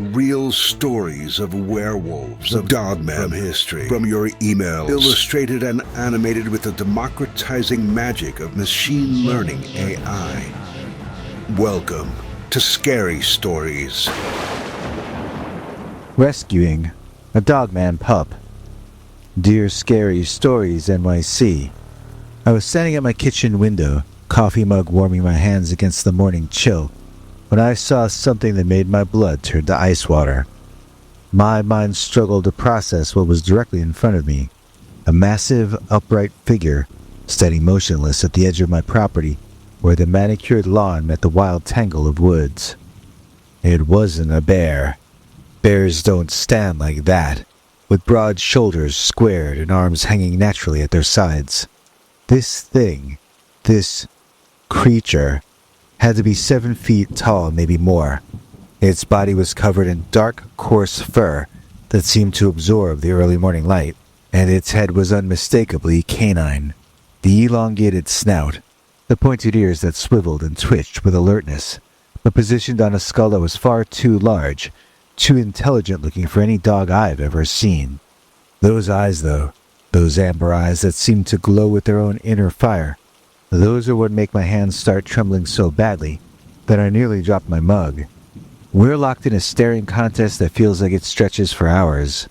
real stories of werewolves of Dogman history from your emails, illustrated and animated with the democratizing magic of machine learning AI. Welcome to Scary Stories. Rescuing a Dogman pup. Dear Scary Stories NYC. I was standing at my kitchen window, coffee mug warming my hands against the morning chill, when I saw something that made my blood turn to ice water. My mind struggled to process what was directly in front of me. A massive, upright figure, standing motionless at the edge of my property, where the manicured lawn met the wild tangle of woods. It wasn't a bear. Bears don't stand like that, with broad shoulders squared and arms hanging naturally at their sides. This thing, this creature, had to be 7 feet tall, maybe more. Its body was covered in dark, coarse fur that seemed to absorb the early morning light, and its head was unmistakably canine. The elongated snout, the pointed ears that swiveled and twitched with alertness, but positioned on a skull that was far too large, too intelligent-looking for any dog I've ever seen. Those eyes, though, those amber eyes that seemed to glow with their own inner fire, those are what make my hands start trembling so badly that I nearly dropped my mug. We're locked in a staring contest that feels like it stretches for hours.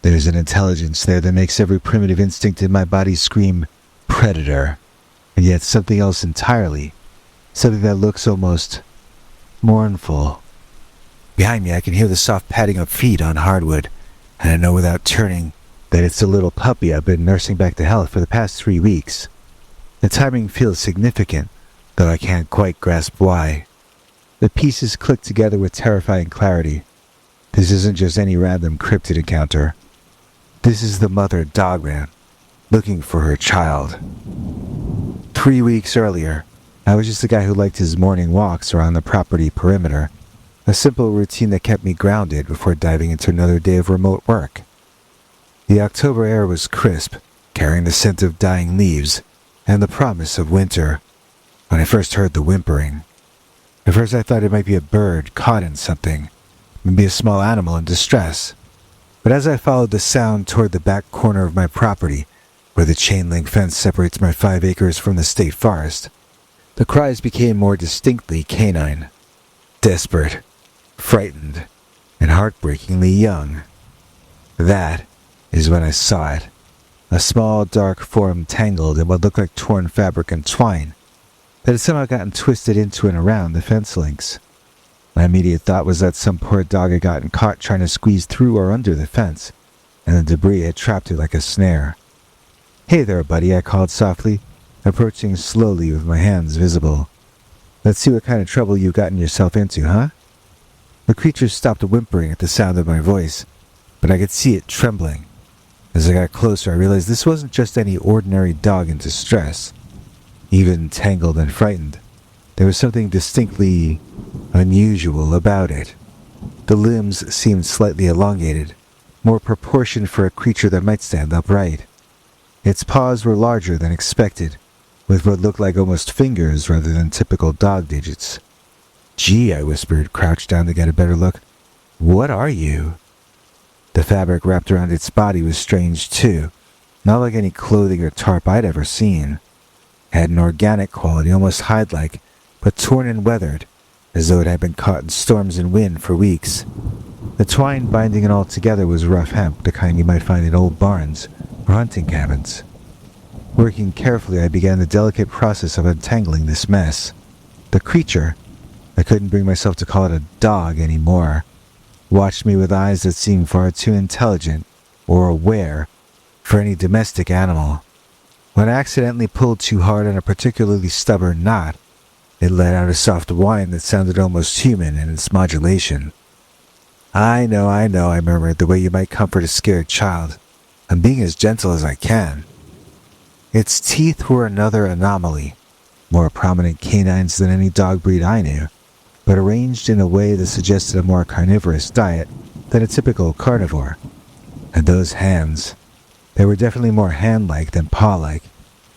There's an intelligence there that makes every primitive instinct in my body scream, predator. And yet something else entirely. Something that looks almost mournful. Behind me I can hear the soft padding of feet on hardwood, and I know without turning that it's the little puppy I've been nursing back to health for the past 3 weeks. The timing feels significant, though I can't quite grasp why. The pieces click together with terrifying clarity. This isn't just any random cryptid encounter. This is the mother Dogman, looking for her child. 3 weeks earlier, I was just a guy who liked his morning walks around the property perimeter, a simple routine that kept me grounded before diving into another day of remote work. The October air was crisp, carrying the scent of dying leaves and the promise of winter. When I first heard the whimpering, at first I thought it might be a bird caught in something, maybe a small animal in distress. But as I followed the sound toward the back corner of my property, where the chain-link fence separates my 5 acres from the state forest, the cries became more distinctly canine. Desperate, frightened, and heartbreakingly young. That is when I saw it. A small, dark form tangled in what looked like torn fabric and twine that had somehow gotten twisted into and around the fence links. My immediate thought was that some poor dog had gotten caught trying to squeeze through or under the fence, and the debris had trapped it like a snare. "Hey there, buddy," I called softly, approaching slowly with my hands visible. "Let's see what kind of trouble you've gotten yourself into, huh?" The creature stopped whimpering at the sound of my voice, but I could see it trembling. As I got closer, I realized this wasn't just any ordinary dog in distress. Even tangled and frightened, there was something distinctly unusual about it. The limbs seemed slightly elongated, more proportioned for a creature that might stand upright. Its paws were larger than expected, with what looked like almost fingers rather than typical dog digits. "Gee," I whispered, crouched down to get a better look. "What are you?" The fabric wrapped around its body was strange too, not like any clothing or tarp I'd ever seen. It had an organic quality, almost hide-like, but torn and weathered, as though it had been caught in storms and wind for weeks. The twine binding it all together was rough hemp, the kind you might find in old barns or hunting cabins. Working carefully, I began the delicate process of untangling this mess. The creature, I couldn't bring myself to call it a dog anymore, watched me with eyes that seemed far too intelligent or aware for any domestic animal. When I accidentally pulled too hard on a particularly stubborn knot, it let out a soft whine that sounded almost human in its modulation. I know, I murmured, the way you might comfort a scared child. I'm being as gentle as I can." Its teeth were another anomaly, more prominent canines than any dog breed I knew, but arranged in a way that suggested a more carnivorous diet than a typical carnivore. And those hands, they were definitely more hand-like than paw-like,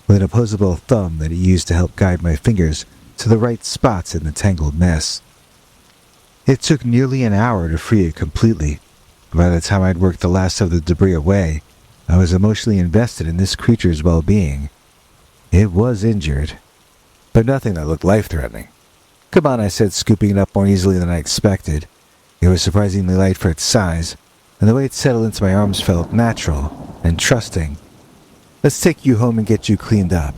with an opposable thumb that it used to help guide my fingers to the right spots in the tangled mess. It took nearly an hour to free it completely. By the time I'd worked the last of the debris away, I was emotionally invested in this creature's well-being. It was injured, but nothing that looked life-threatening. "Come on," I said, scooping it up more easily than I expected. It was surprisingly light for its size, and the way it settled into my arms felt natural and trusting. "Let's take you home and get you cleaned up."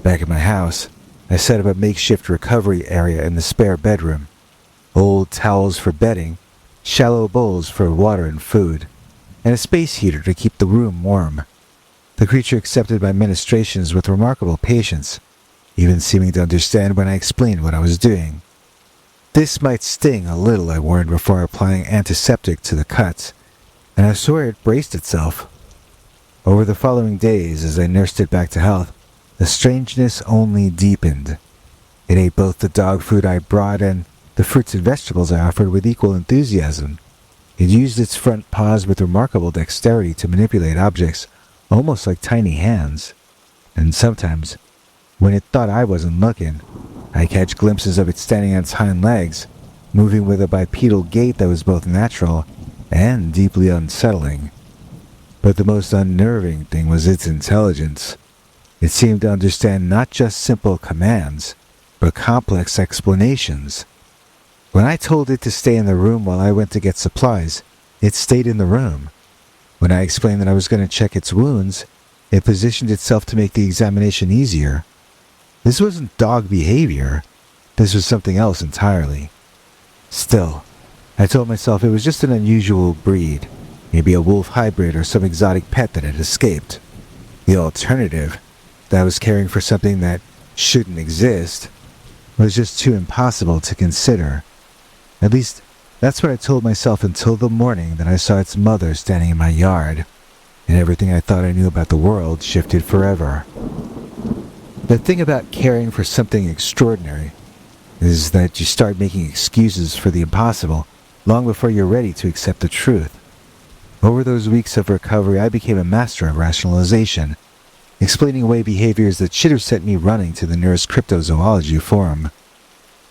Back at my house, I set up a makeshift recovery area in the spare bedroom. Old towels for bedding, shallow bowls for water and food, and a space heater to keep the room warm. The creature accepted my ministrations with remarkable patience, even seeming to understand when I explained what I was doing. This might sting a little, I warned before applying antiseptic to the cuts, and I swear it braced itself. Over the following days, as I nursed it back to health, the strangeness only deepened. It ate both the dog food I brought and the fruits and vegetables I offered with equal enthusiasm. It used its front paws with remarkable dexterity to manipulate objects, almost like tiny hands. And sometimes, when it thought I wasn't looking, I'd catch glimpses of it standing on its hind legs, moving with a bipedal gait that was both natural and deeply unsettling. But the most unnerving thing was its intelligence. It seemed to understand not just simple commands, but complex explanations. When I told it to stay in the room while I went to get supplies, it stayed in the room. When I explained that I was going to check its wounds, it positioned itself to make the examination easier. This wasn't dog behavior. This was something else entirely. Still, I told myself it was just an unusual breed, maybe a wolf hybrid or some exotic pet that had escaped. The alternative, that I was caring for something that shouldn't exist, was just too impossible to consider. At least, that's what I told myself until the morning that I saw its mother standing in my yard, and everything I thought I knew about the world shifted forever. The thing about caring for something extraordinary is that you start making excuses for the impossible long before you're ready to accept the truth. Over those weeks of recovery, I became a master of rationalization, explaining away behaviors that should have sent me running to the nearest cryptozoology forum.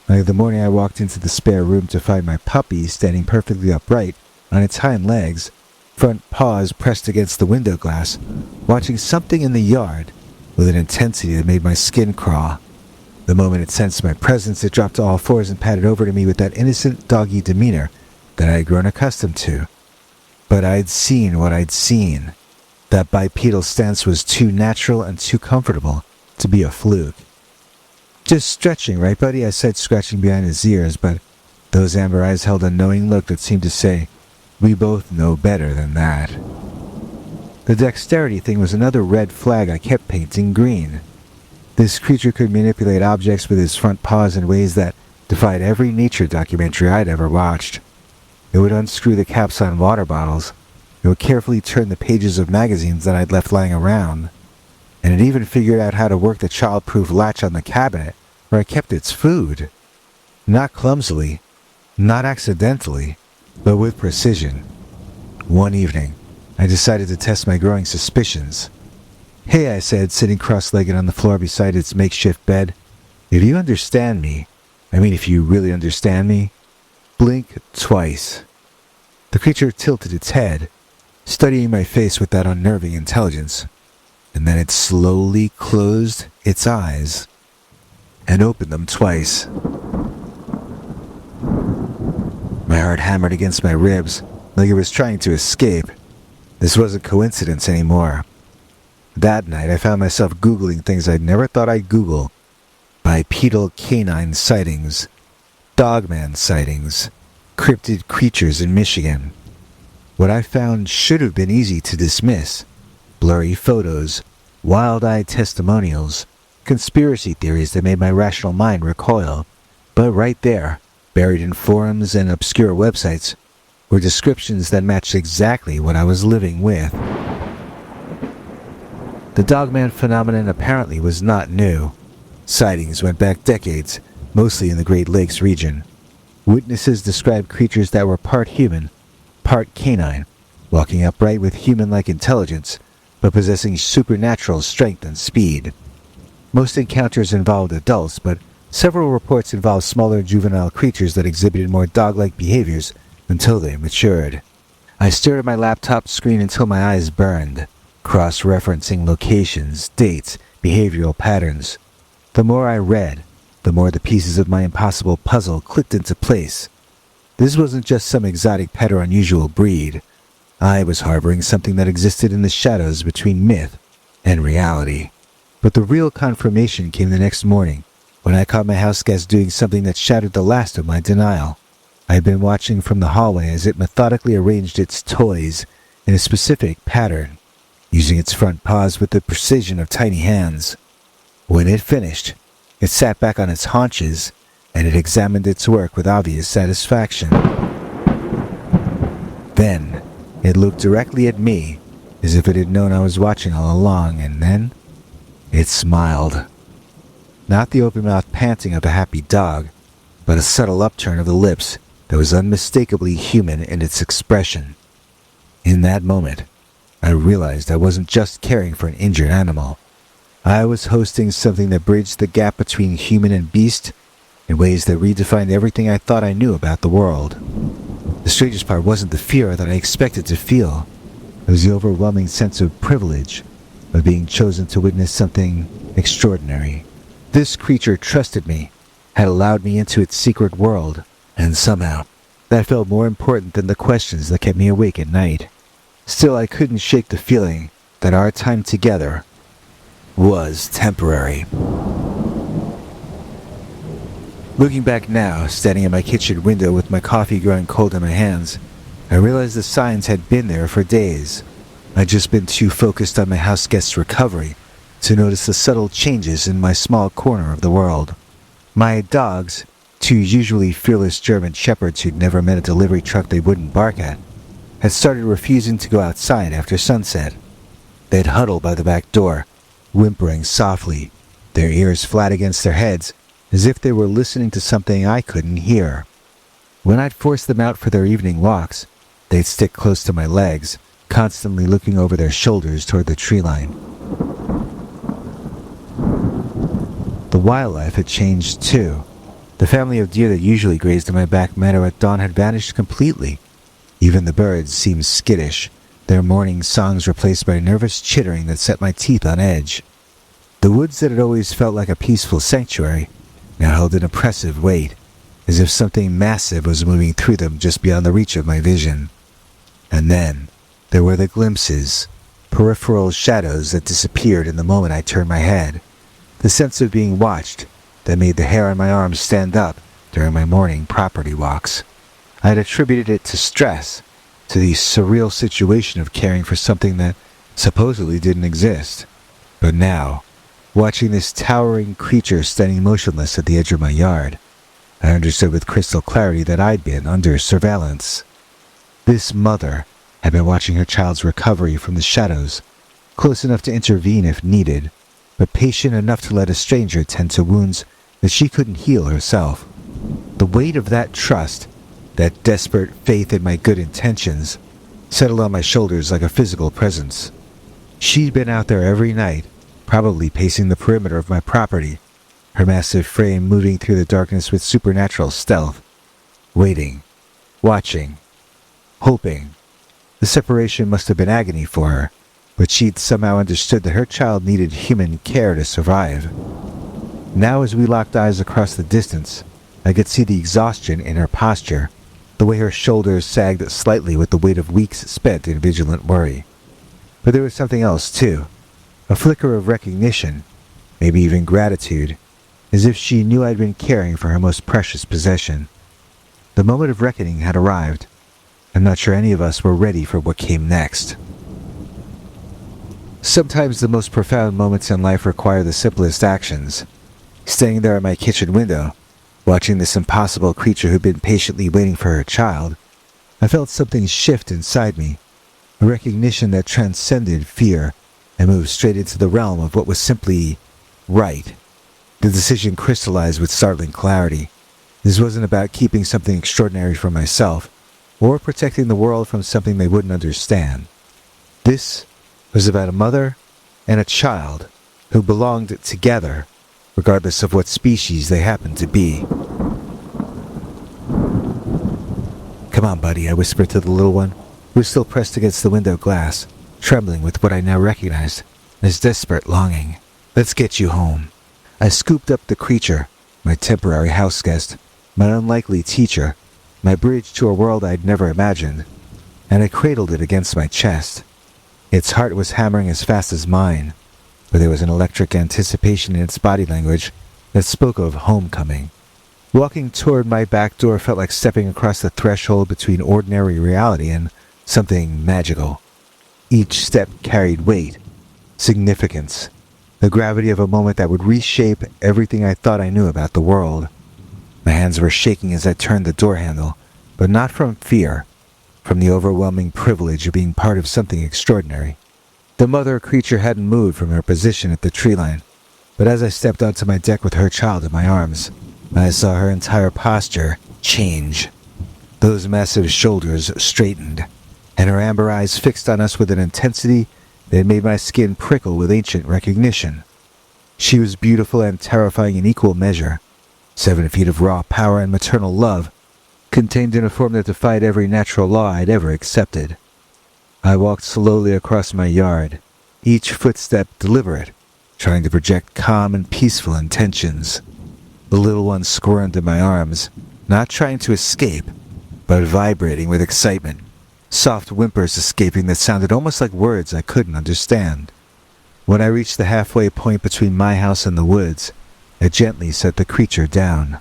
Like the morning I walked into the spare room to find my puppy standing perfectly upright on its hind legs, front paws pressed against the window glass, watching something in the yard with an intensity that made my skin crawl. The moment it sensed my presence, it dropped to all fours and padded over to me with that innocent doggy demeanor that I had grown accustomed to. But I'd seen what I'd seen. That bipedal stance was too natural and too comfortable to be a fluke. "Just stretching, right, buddy?" I said, scratching behind his ears, but those amber eyes held a knowing look that seemed to say, "We both know better than that." The dexterity thing was another red flag I kept painting green. This creature could manipulate objects with his front paws in ways that defied every nature documentary I'd ever watched. It would unscrew the caps on water bottles. It would carefully turn the pages of magazines that I'd left lying around. And it even figured out how to work the child-proof latch on the cabinet where I kept its food. Not clumsily, not accidentally, but with precision. One evening, I decided to test my growing suspicions. "Hey," I said, sitting cross-legged on the floor beside its makeshift bed. "If you understand me, if you really understand me, blink twice." The creature tilted its head, studying my face with that unnerving intelligence, and then it slowly closed its eyes and opened them twice. My heart hammered against my ribs like it was trying to escape. This wasn't coincidence anymore. That night, I found myself Googling things I'd never thought I'd Google. Bipedal canine sightings, Dogman sightings, cryptid creatures in Michigan. What I found should have been easy to dismiss. Blurry photos, wild-eyed testimonials, conspiracy theories that made my rational mind recoil. But right there, buried in forums and obscure websites, were descriptions that matched exactly what I was living with. The Dogman phenomenon apparently was not new. Sightings went back decades, mostly in the Great Lakes region. Witnesses described creatures that were part human, part canine, walking upright with human-like intelligence, but possessing supernatural strength and speed. Most encounters involved adults, but Several reports involved smaller juvenile creatures that exhibited more dog-like behaviors until they matured. I stared at my laptop screen until my eyes burned, cross-referencing locations, dates, behavioral patterns. The more I read, the more the pieces of my impossible puzzle clicked into place. This wasn't just some exotic pet or unusual breed. I was harboring something that existed in the shadows between myth and reality. But the real confirmation came the next morning, when I caught my house guest doing something that shattered the last of my denial. I had been watching from the hallway as it methodically arranged its toys in a specific pattern, using its front paws with the precision of tiny hands. When it finished, it sat back on its haunches, and it examined its work with obvious satisfaction. Then, it looked directly at me, as if it had known I was watching all along, and then, it smiled. Not the open-mouthed panting of a happy dog, but a subtle upturn of the lips that was unmistakably human in its expression. In that moment, I realized I wasn't just caring for an injured animal. I was hosting something that bridged the gap between human and beast in ways that redefined everything I thought I knew about the world. The strangest part wasn't the fear that I expected to feel. It was the overwhelming sense of privilege of being chosen to witness something extraordinary. This creature trusted me, had allowed me into its secret world, and somehow, that felt more important than the questions that kept me awake at night. Still, I couldn't shake the feeling that our time together was temporary. Looking back now, standing at my kitchen window with my coffee growing cold in my hands, I realized the signs had been there for days. I'd just been too focused on my house guest's recovery to notice the subtle changes in my small corner of the world. My dogs, two usually fearless German shepherds who'd never met a delivery truck they wouldn't bark at, had started refusing to go outside after sunset. They'd huddle by the back door, whimpering softly, their ears flat against their heads, as if they were listening to something I couldn't hear. When I'd force them out for their evening walks, they'd stick close to my legs, constantly looking over their shoulders toward the tree line. The wildlife had changed too. The family of deer that usually grazed in my back meadow at dawn had vanished completely. Even the birds seemed skittish, their morning songs replaced by nervous chittering that set my teeth on edge. The woods that had always felt like a peaceful sanctuary now held an oppressive weight, as if something massive was moving through them just beyond the reach of my vision. And then, there were the glimpses, peripheral shadows that disappeared in the moment I turned my head. The sense of being watched that made the hair on my arms stand up during my morning property walks. I had attributed it to stress, to the surreal situation of caring for something that supposedly didn't exist. But now, watching this towering creature standing motionless at the edge of my yard, I understood with crystal clarity that I'd been under surveillance. This mother had been watching her child's recovery from the shadows, close enough to intervene if needed, but patient enough to let a stranger tend to wounds that she couldn't heal herself. The weight of that trust, that desperate faith in my good intentions, settled on my shoulders like a physical presence. She'd been out there every night, probably pacing the perimeter of my property, her massive frame moving through the darkness with supernatural stealth, waiting, watching, hoping. The separation must have been agony for her, but she'd somehow understood that her child needed human care to survive. Now as we locked eyes across the distance, I could see the exhaustion in her posture, the way her shoulders sagged slightly with the weight of weeks spent in vigilant worry. But there was something else too, a flicker of recognition, maybe even gratitude, as if she knew I'd been caring for her most precious possession. The moment of reckoning had arrived. I'm not sure any of us were ready for what came next. Sometimes the most profound moments in life require the simplest actions. Staying there at my kitchen window, watching this impossible creature who'd been patiently waiting for her child, I felt something shift inside me, a recognition that transcended fear and moved straight into the realm of what was simply right. The decision crystallized with startling clarity. This wasn't about keeping something extraordinary for myself, or protecting the world from something they wouldn't understand. This was about a mother and a child who belonged together, regardless of what species they happen to be. "Come on, buddy," I whispered to the little one, who was still pressed against the window glass, trembling with what I now recognized as desperate longing. "Let's get you home." I scooped up the creature, my temporary house guest, my unlikely teacher, my bridge to a world I'd never imagined, and I cradled it against my chest. Its heart was hammering as fast as mine, but there was an electric anticipation in its body language that spoke of homecoming. Walking toward my back door felt like stepping across the threshold between ordinary reality and something magical. Each step carried weight, significance, the gravity of a moment that would reshape everything I thought I knew about the world. My hands were shaking as I turned the door handle, but not from fear, from the overwhelming privilege of being part of something extraordinary. The mother creature hadn't moved from her position at the tree line, but as I stepped onto my deck with her child in my arms, I saw her entire posture change. Those massive shoulders straightened, and her amber eyes fixed on us with an intensity that made my skin prickle with ancient recognition. She was beautiful and terrifying in equal measure, 7 feet of raw power and maternal love, contained in a form that defied every natural law I'd ever accepted. I walked slowly across my yard, each footstep deliberate, trying to project calm and peaceful intentions. The little one squirmed in my arms, not trying to escape, but vibrating with excitement, soft whimpers escaping that sounded almost like words I couldn't understand. When I reached the halfway point between my house and the woods, I gently set the creature down.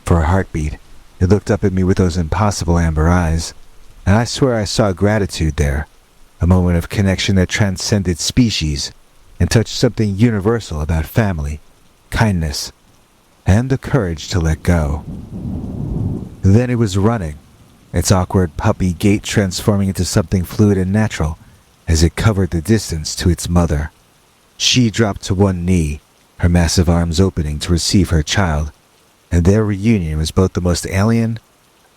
For a heartbeat, it looked up at me with those impossible amber eyes, and I swear I saw gratitude there, a moment of connection that transcended species and touched something universal about family, kindness, and the courage to let go. Then it was running, its awkward puppy gait transforming into something fluid and natural as it covered the distance to its mother. She dropped to one knee, her massive arms opening to receive her child, and their reunion was both the most alien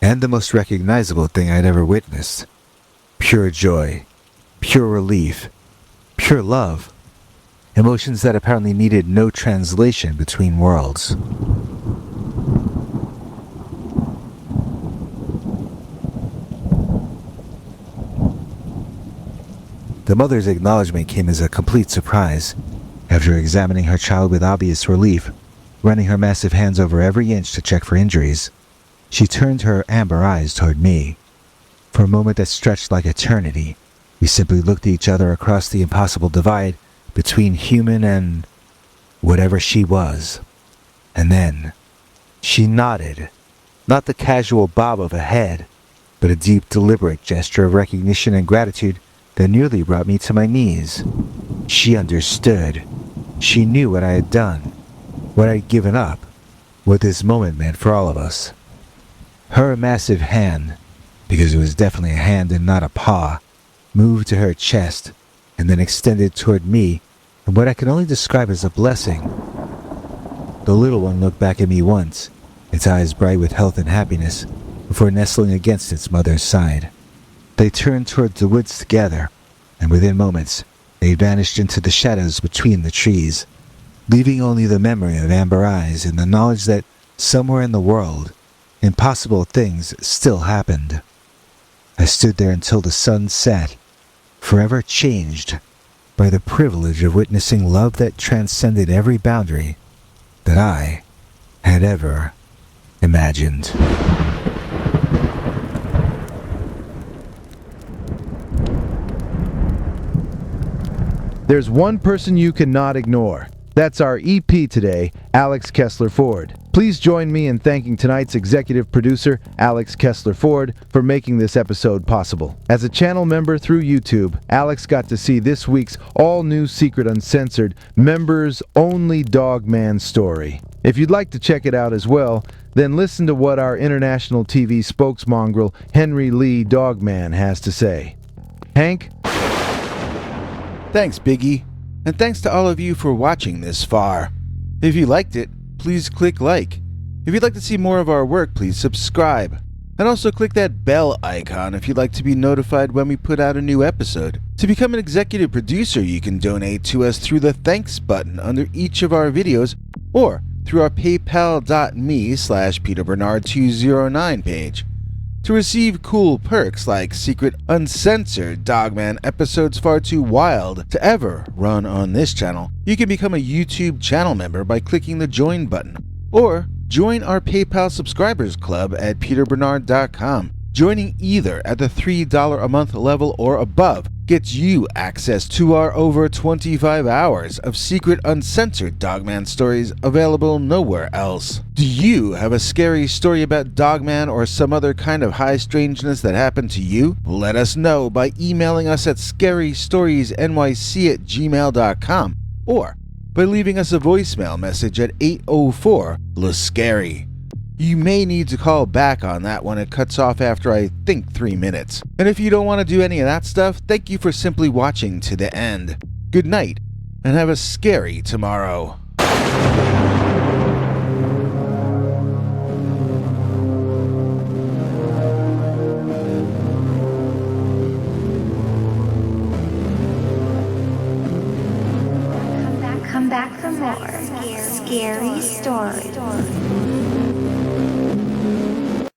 and the most recognizable thing I'd ever witnessed. Pure joy, pure relief, pure love. Emotions that apparently needed no translation between worlds. The mother's acknowledgement came as a complete surprise. After examining her child with obvious relief, running her massive hands over every inch to check for injuries, she turned her amber eyes toward me. For a moment that stretched like eternity, we simply looked at each other across the impossible divide between human and whatever she was. And then, she nodded, not the casual bob of a head, but a deep, deliberate gesture of recognition and gratitude that nearly brought me to my knees. She understood. She knew what I had done, what I'd given up, what this moment meant for all of us. Her massive hand, because it was definitely a hand and not a paw, moved to her chest and then extended toward me in what I can only describe as a blessing. The little one looked back at me once, its eyes bright with health and happiness, before nestling against its mother's side. They turned toward the woods together, and within moments, they vanished into the shadows between the trees, leaving only the memory of amber eyes and the knowledge that somewhere in the world, impossible things still happened. I stood there until the sun set, forever changed by the privilege of witnessing love that transcended every boundary that I had ever imagined. There's one person you cannot ignore. That's our EP today, Alex Kessler Ford. Please join me in thanking tonight's executive producer, Alex Kessler Ford, for making this episode possible. As a channel member through YouTube, Alex got to see this week's all-new Secret Uncensored, members-only Dogman story. If you'd like to check it out as well, then listen to what our international TV spokesmongrel, Henry Lee Dogman, has to say. Hank? Thanks, Biggie. And thanks to all of you for watching this far. If you liked it, please click like. If you'd like to see more of our work, please subscribe. And also click that bell icon if you'd like to be notified when we put out a new episode. To become an executive producer, you can donate to us through the thanks button under each of our videos, or through our paypal.me/PeterBernard209 page. To receive cool perks like secret uncensored Dogman episodes far too wild to ever run on this channel, you can become a YouTube channel member by clicking the join button, or join our PayPal subscribers club at peterbernard.com. Joining either at the $3 a month level or above gets you access to our over 25 hours of secret uncensored Dogman stories available nowhere else. Do you have a scary story about Dogman or some other kind of high strangeness that happened to you? Let us know by emailing us at scarystoriesnyc@gmail.com or by leaving us a voicemail message at 804-LA-SCARY. You may need to call back on that one. It cuts off after, I think, 3 minutes. And if you don't want to do any of that stuff, thank you for simply watching to the end. Good night, and have a scary tomorrow. Come back for more scary stories.